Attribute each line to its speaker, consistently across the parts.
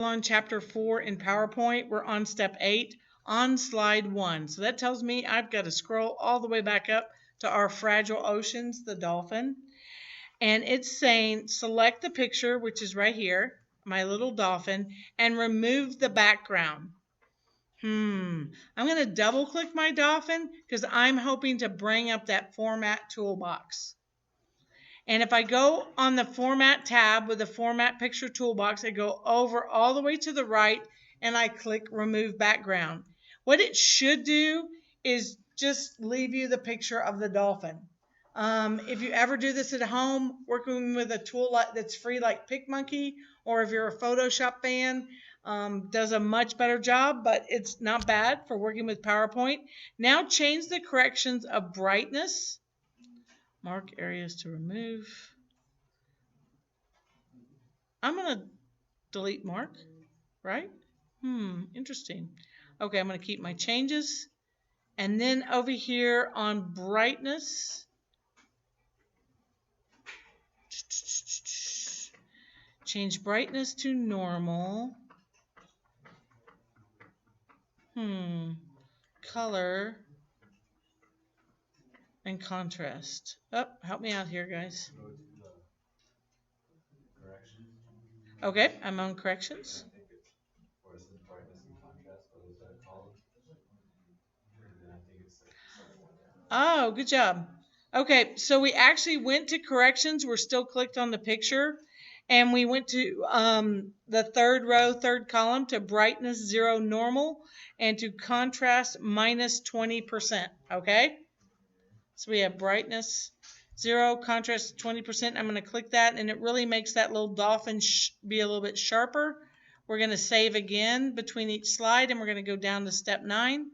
Speaker 1: On chapter 4 in PowerPoint, we're on step 8 on slide 1. So that tells me I've got to scroll all the way back up to our fragile oceans, the dolphin. And it's saying select the picture, which is right here, my little dolphin, and remove the background. I'm going to double click my dolphin because I'm hoping to bring up that format toolbox. And if I go on the Format tab with the Format Picture Toolbox, I go over all the way to the right and I click Remove Background. What it should do is just leave you the picture of the dolphin. If you ever do this at home, working with a tool that's free like PicMonkey, or if you're a Photoshop fan, does a much better job, but it's not bad for working with PowerPoint. Now change the corrections of brightness. Mark areas to remove. I'm going to delete mark, right? Interesting. Okay, I'm going to keep my changes. And then over here on brightness, change brightness to normal. Color and contrast. Oh, help me out here, guys. Okay, I'm on corrections. Oh, good job. Okay, so we actually went to corrections. We're still clicked on the picture. And we went to the third row, third column, to brightness 0 normal and to contrast minus 20%. Okay? So we have brightness 0, contrast 20%. I'm going to click that, and it really makes that little dolphin be a little bit sharper. We're going to save again between each slide, and we're going to go down to step 9.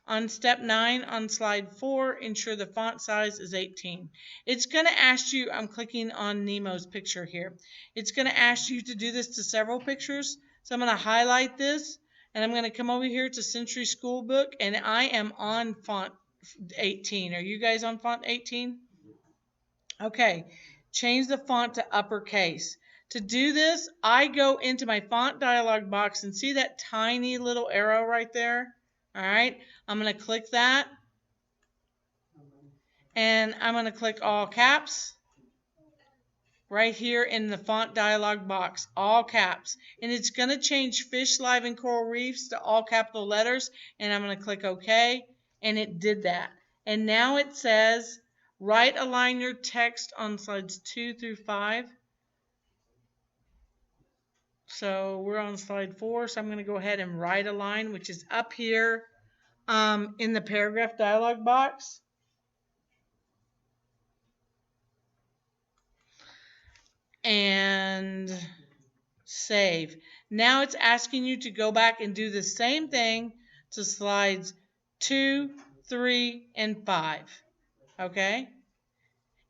Speaker 1: On step 9 on slide 4, ensure the font size is 18. It's going to ask you, I'm clicking on Nemo's picture here. It's going to ask you to do this to several pictures. So I'm going to highlight this, and I'm going to come over here to Century School Book, and I am on font 18. Are you guys on font 18? Okay, change the font to uppercase. To do this, I go into my font dialog box and see that tiny little arrow right there? All right, I'm going to click that, and I'm going to click all caps right here in the font dialog box, all caps. And it's going to change Fish, Live, and Coral Reefs to all capital letters, and I'm going to click OK, and it did that. And now it says, right align your text on slides 2 through 5. So we're on slide 4, so I'm going to go ahead and right align, which is up here in the paragraph dialog box. And save. Now it's asking you to go back and do the same thing to slides 2, 3, and 5. Okay?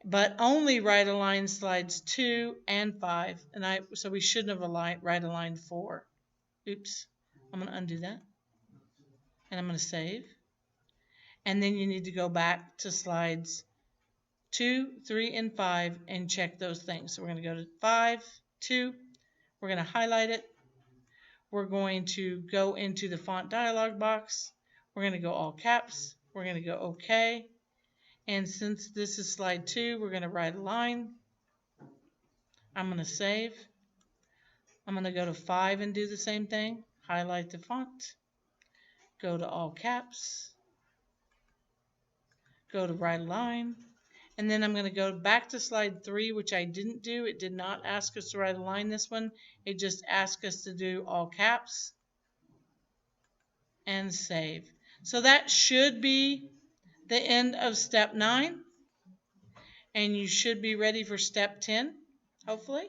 Speaker 1: But only right align slides 2 and 5. So we shouldn't have right aligned 4. Oops. I'm going to undo that. And I'm going to save. And then you need to go back to slides 2, 3, and 5 and check those things. So we're going to go to 5, 2. We're going to highlight it. We're going to go into the font dialog box. We're going to go all caps. We're going to go OK. And since this is slide 2, we're going to right align. I'm going to save. I'm going to go to 5 and do the same thing. Highlight the font. Go to all caps. Go to right align. And then I'm going to go back to slide 3, which I didn't do. It did not ask us to right align this one. It just asked us to do all caps and save. So that should be the end of step 9. And you should be ready for step 10, hopefully.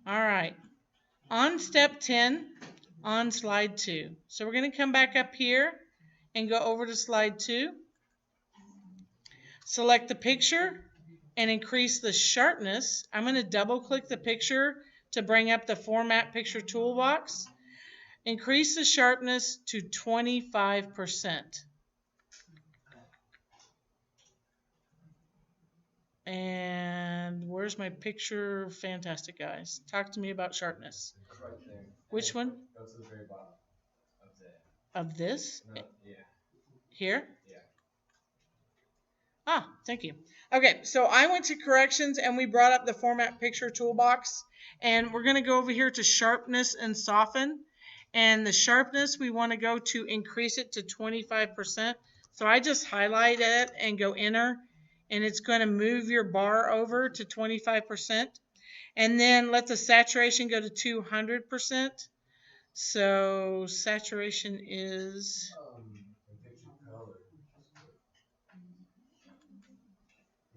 Speaker 1: All right. On step 10, on slide 2. So we're going to come back up here and go over to slide 2. Select the picture and increase the sharpness. I'm going to double click the picture to bring up the Format Picture Toolbox. Increase the sharpness to 25%. And where's my picture? Fantastic, guys. Talk to me about sharpness.
Speaker 2: It's right there.
Speaker 1: Which one?
Speaker 2: Go to the very bottom of that.
Speaker 1: Of this?
Speaker 2: No, yeah.
Speaker 1: Here?
Speaker 2: Yeah.
Speaker 1: Ah, thank you. Okay, so I went to corrections and we brought up the format picture toolbox. And we're going to go over here to sharpness and soften. And the sharpness, we want to go to increase it to 25%. So I just highlight it and go enter. And it's going to move your bar over to 25%. And then let the saturation go to 200%. So saturation is...
Speaker 2: picture color.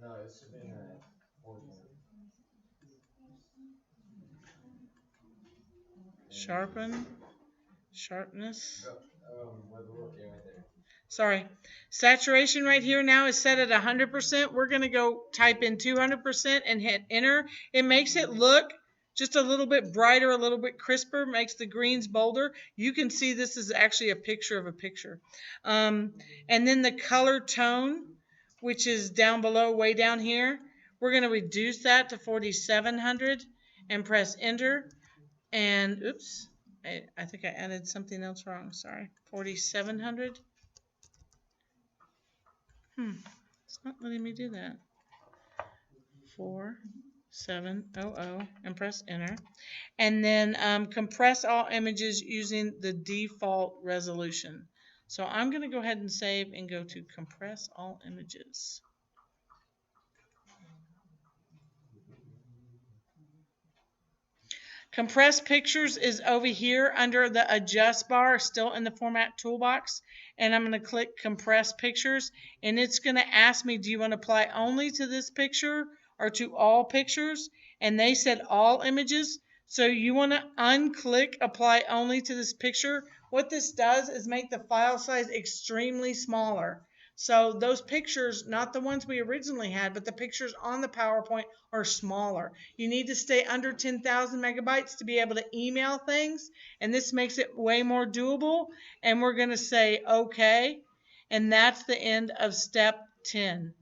Speaker 2: No, it should be at 40.
Speaker 1: Sharpen, sharpness.
Speaker 2: Yeah, right there.
Speaker 1: Sorry. Saturation right here now is set at 100%. We're going to go type in 200% and hit enter. It makes it look just a little bit brighter, a little bit crisper, makes the greens bolder. You can see this is actually a picture of a picture. And then the color tone, which is down below, way down here, we're going to reduce that to 4700 and press enter. And oops, I think I added something else wrong. Sorry. 4700. It's not letting me do that. 4700 and press enter. And then compress all images using the default resolution. So I'm going to go ahead and save and go to compress all images. Compress pictures is over here under the adjust bar, still in the format toolbox. And I'm going to click compress pictures. And it's going to ask me, do you want to apply only to this picture or to all pictures? And they said all images. So you want to unclick apply only to this picture. What this does is make the file size extremely smaller. So those pictures, not the ones we originally had, but the pictures on the PowerPoint are smaller. You need to stay under 10,000 megabytes to be able to email things, and this makes it way more doable. And we're going to say OK, and that's the end of step 10.